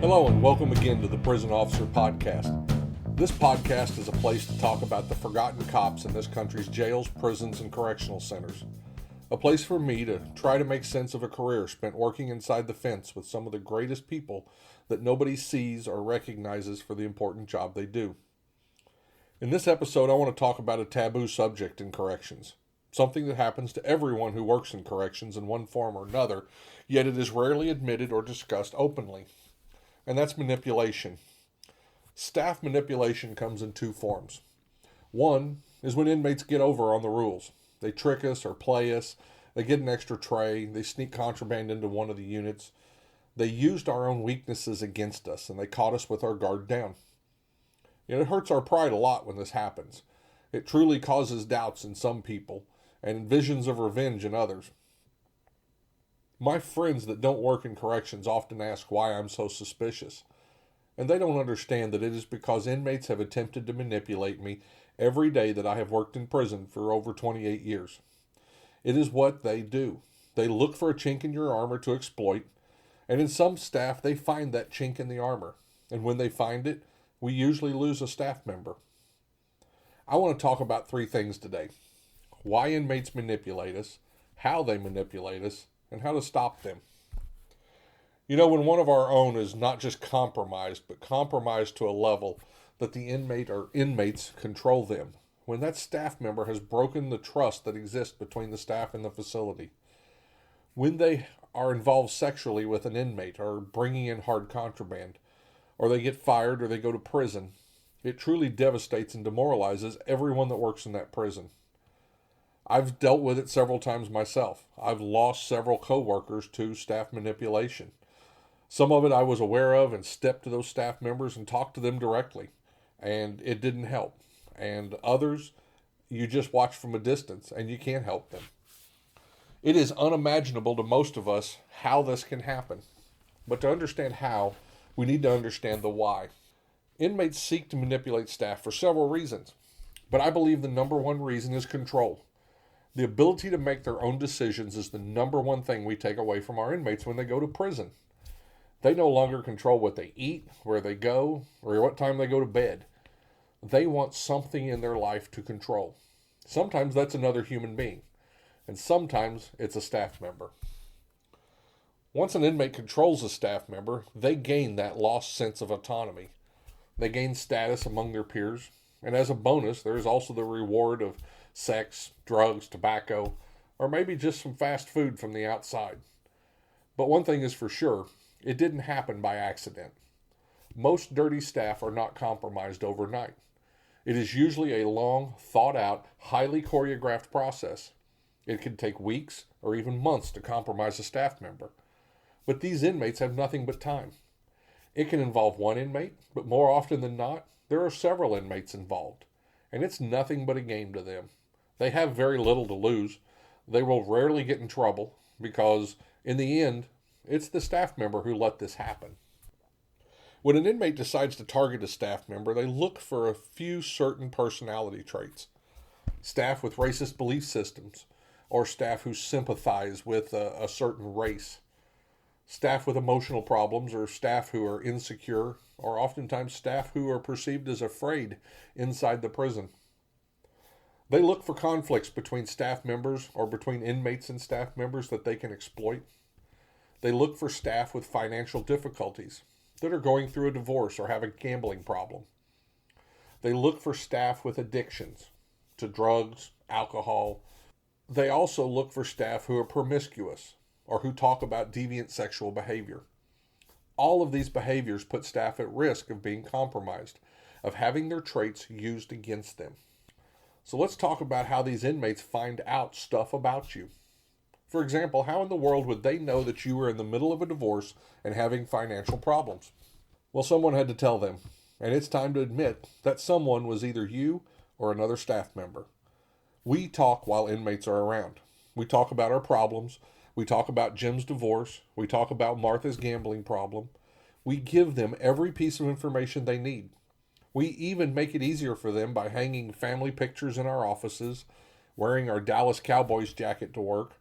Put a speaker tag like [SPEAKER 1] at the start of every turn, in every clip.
[SPEAKER 1] Hello and welcome again to the Prison Officer Podcast. This podcast is a place to talk about the forgotten cops in this country's jails, prisons, and correctional centers. A place for me to try to make sense of a career spent working inside the fence with some of the greatest people that nobody sees or recognizes for the important job they do. In this episode, I want to talk about a taboo subject in corrections. Something that happens to everyone who works in corrections in one form or another, yet it is rarely admitted or discussed openly. And that's manipulation. Staff manipulation comes in two forms. One is when inmates get over on the rules. They trick us or play us. They get an extra tray. They sneak contraband into one of the units. They used our own weaknesses against us, and they caught us with our guard down. It hurts our pride a lot when this happens. It truly causes doubts in some people and visions of revenge in others. My friends that don't work in corrections often ask why I'm so suspicious. And they don't understand that it is because inmates have attempted to manipulate me every day that I have worked in prison for over 28 years. It is what they do. They look for a chink in your armor to exploit, and in some staff they find that chink in the armor. And when they find it, we usually lose a staff member. I want to talk about three things today. Why inmates manipulate us, how they manipulate us, and how to stop them. When one of our own is not just compromised, but compromised to a level that the inmate or inmates control them. When that staff member has broken the trust that exists between the staff and the facility. When they are involved sexually with an inmate or bringing in hard contraband, or they get fired or they go to prison, it truly devastates and demoralizes everyone that works in that prison. I've dealt with it several times myself. I've lost several co-workers to staff manipulation. Some of it I was aware of and stepped to those staff members and talked to them directly, and it didn't help. And others, you just watch from a distance and you can't help them. It is unimaginable to most of us how this can happen. But to understand how, we need to understand the why. Inmates seek to manipulate staff for several reasons, but I believe the number one reason is control. The ability to make their own decisions is the number one thing we take away from our inmates when they go to prison. They no longer control what they eat, where they go, or what time they go to bed. They want something in their life to control. Sometimes that's another human being, and sometimes it's a staff member. Once an inmate controls a staff member, they gain that lost sense of autonomy. They gain status among their peers, and as a bonus, there is also the reward of sex, drugs, tobacco, or maybe just some fast food from the outside. But one thing is for sure, it didn't happen by accident. Most dirty staff are not compromised overnight. It is usually a long, thought-out, highly choreographed process. It can take weeks or even months to compromise a staff member. But these inmates have nothing but time. It can involve one inmate, but more often than not, there are several inmates involved. And it's nothing but a game to them. They have very little to lose. They will rarely get in trouble because, in the end, it's the staff member who let this happen. When an inmate decides to target a staff member, they look for a few certain personality traits. Staff with racist belief systems, or staff who sympathize with a certain race. Staff with emotional problems, or staff who are insecure, or oftentimes staff who are perceived as afraid inside the prison. They look for conflicts between staff members or between inmates and staff members that they can exploit. They look for staff with financial difficulties that are going through a divorce or have a gambling problem. They look for staff with addictions to drugs, alcohol. They also look for staff who are promiscuous or who talk about deviant sexual behavior. All of these behaviors put staff at risk of being compromised, of having their traits used against them. So let's talk about how these inmates find out stuff about you. For example, how in the world would they know that you were in the middle of a divorce and having financial problems? Well, someone had to tell them, and it's time to admit that someone was either you or another staff member. We talk while inmates are around. We talk about our problems. We talk about Jim's divorce. We talk about Martha's gambling problem. We give them every piece of information they need. We even make it easier for them by hanging family pictures in our offices, wearing our Dallas Cowboys jacket to work,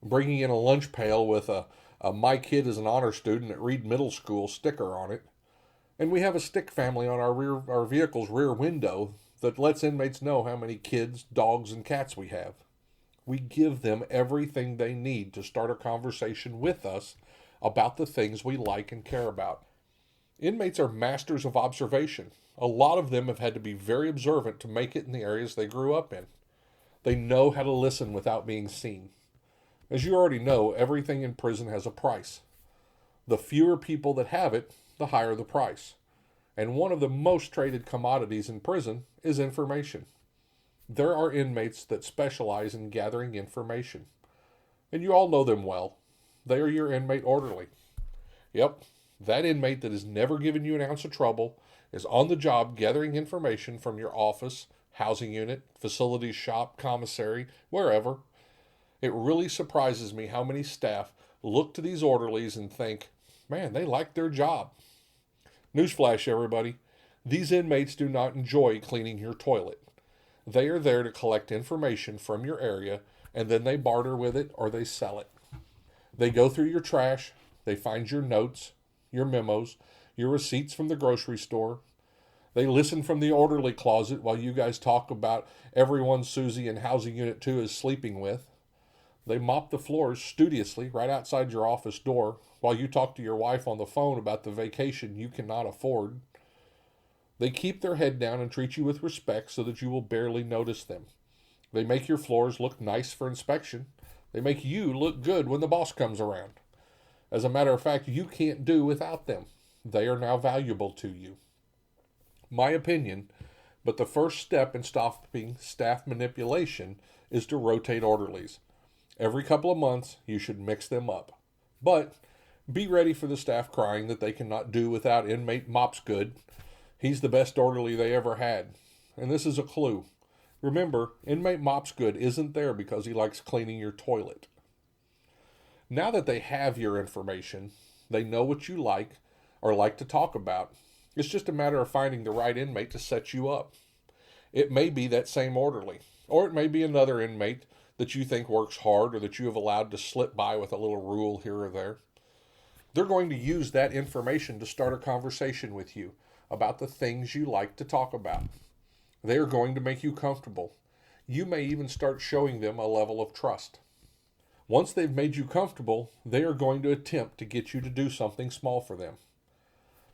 [SPEAKER 1] bringing in a lunch pail with a My kid is an honor student at Reed Middle School sticker on it. And we have a stick family on our vehicle's rear window that lets inmates know how many kids, dogs, and cats we have. We give them everything they need to start a conversation with us about the things we like and care about. Inmates are masters of observation. A lot of them have had to be very observant to make it in the areas they grew up in. They know how to listen without being seen. As you already know, everything in prison has a price. The fewer people that have it, the higher the price. And one of the most traded commodities in prison is information. There are inmates that specialize in gathering information. And you all know them well. They are your inmate orderly. Yep, that inmate that has never given you an ounce of trouble is on the job gathering information from your office, housing unit, facilities shop, commissary, wherever. It really surprises me how many staff look to these orderlies and think, man, they like their job. Newsflash, everybody. These inmates do not enjoy cleaning your toilet. They are there to collect information from your area, and then they barter with it or they sell it. They go through your trash. They find your notes, your memos, your receipts from the grocery store. They listen from the orderly closet while you guys talk about everyone Susie in Housing Unit 2 is sleeping with. They mop the floors studiously right outside your office door while you talk to your wife on the phone about the vacation you cannot afford. They keep their head down and treat you with respect so that you will barely notice them. They make your floors look nice for inspection. They make you look good when the boss comes around. As a matter of fact, you can't do without them. They are now valuable to you. My opinion, but the first step in stopping staff manipulation is to rotate orderlies. Every couple of months, you should mix them up. But be ready for the staff crying that they cannot do without inmate Mopsgood. He's the best orderly they ever had. And this is a clue. Remember, inmate Mopsgood isn't there because he likes cleaning your toilet. Now that they have your information, they know what you like or like to talk about. It's just a matter of finding the right inmate to set you up. It may be that same orderly, or it may be another inmate that you think works hard or that you have allowed to slip by with a little rule here or there. They're going to use that information to start a conversation with you about the things you like to talk about. They are going to make you comfortable. You may even start showing them a level of trust. Once they've made you comfortable, they are going to attempt to get you to do something small for them.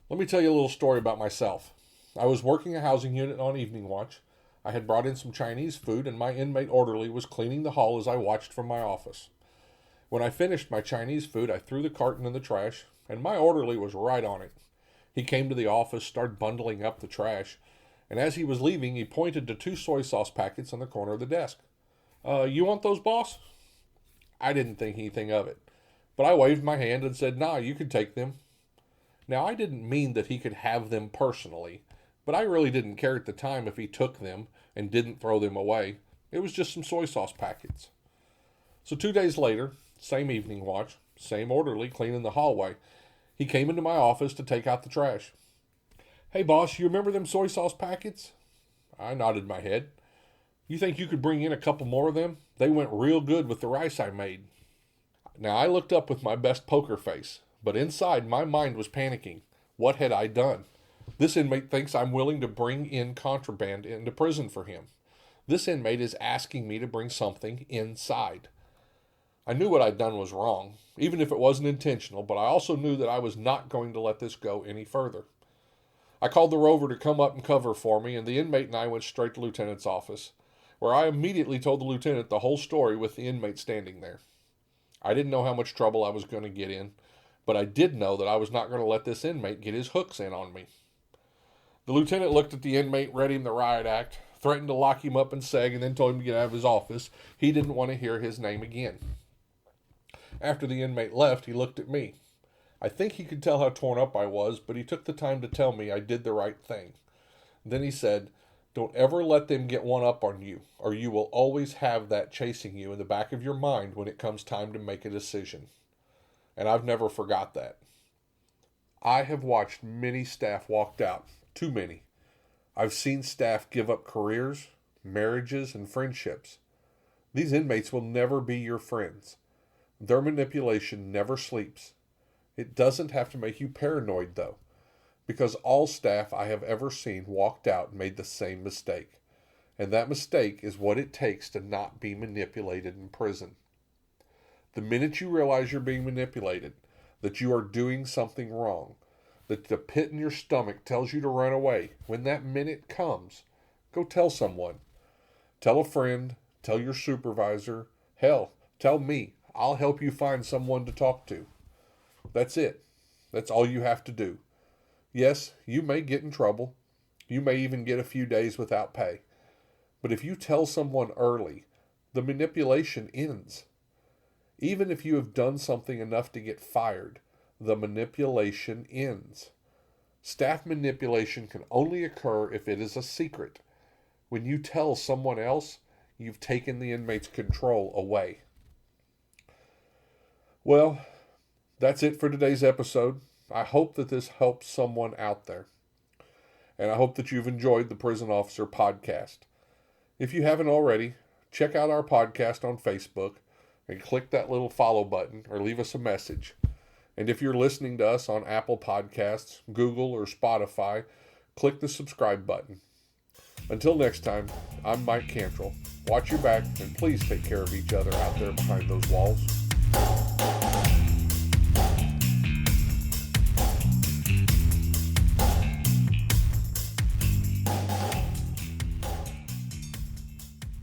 [SPEAKER 1] Let me tell you a little story about myself. I was working a housing unit on evening watch. I had brought in some Chinese food, and my inmate orderly was cleaning the hall as I watched from my office. When I finished my Chinese food, I threw the carton in the trash, and my orderly was right on it. He came to the office, started bundling up the trash, and as he was leaving, he pointed to 2 soy sauce packets on the corner of the desk. You want those, boss? I didn't think anything of it, but I waved my hand and said, nah, you can take them. Now, I didn't mean that he could have them personally, but I really didn't care at the time if he took them and didn't throw them away. It was just some soy sauce packets. So 2 days later, same evening watch, same orderly cleaning the hallway. He came into my office to take out the trash. Hey, boss, you remember them soy sauce packets? I nodded my head. You think you could bring in a couple more of them? They went real good with the rice I made. Now, I looked up with my best poker face, but inside my mind was panicking. What had I done? This inmate thinks I'm willing to bring in contraband into prison for him. This inmate is asking me to bring something inside. I knew what I'd done was wrong, even if it wasn't intentional, but I also knew that I was not going to let this go any further. I called the rover to come up and cover for me, and the inmate and I went straight to the lieutenant's office, where I immediately told the lieutenant the whole story with the inmate standing there. I didn't know how much trouble I was going to get in, but I did know that I was not going to let this inmate get his hooks in on me. The lieutenant looked at the inmate, read him the riot act, threatened to lock him up in seg, and then told him to get out of his office. He didn't want to hear his name again. After the inmate left, he looked at me. I think he could tell how torn up I was, but he took the time to tell me I did the right thing. Then he said, don't ever let them get one up on you, or you will always have that chasing you in the back of your mind when it comes time to make a decision. And I've never forgot that. I have watched many staff walked out, too many. I've seen staff give up careers, marriages, and friendships. These inmates will never be your friends. Their manipulation never sleeps. It doesn't have to make you paranoid, though, because all staff I have ever seen walked out and made the same mistake. And that mistake is what it takes to not be manipulated in prison. The minute you realize you're being manipulated, that you are doing something wrong, that the pit in your stomach tells you to run away, when that minute comes, go tell someone. Tell a friend, tell your supervisor, hell, tell me. I'll help you find someone to talk to. That's it. That's all you have to do. Yes, you may get in trouble. You may even get a few days without pay. But if you tell someone early, the manipulation ends. Even if you have done something enough to get fired, the manipulation ends. Staff manipulation can only occur if it is a secret. When you tell someone else, you've taken the inmate's control away. Well, that's it for today's episode. I hope that this helps someone out there. And I hope that you've enjoyed the Prison Officer Podcast. If you haven't already, check out our podcast on Facebook and click that little follow button or leave us a message. And if you're listening to us on Apple Podcasts, Google, or Spotify, click the subscribe button. Until next time, I'm Mike Cantrell. Watch your back and please take care of each other out there behind those walls.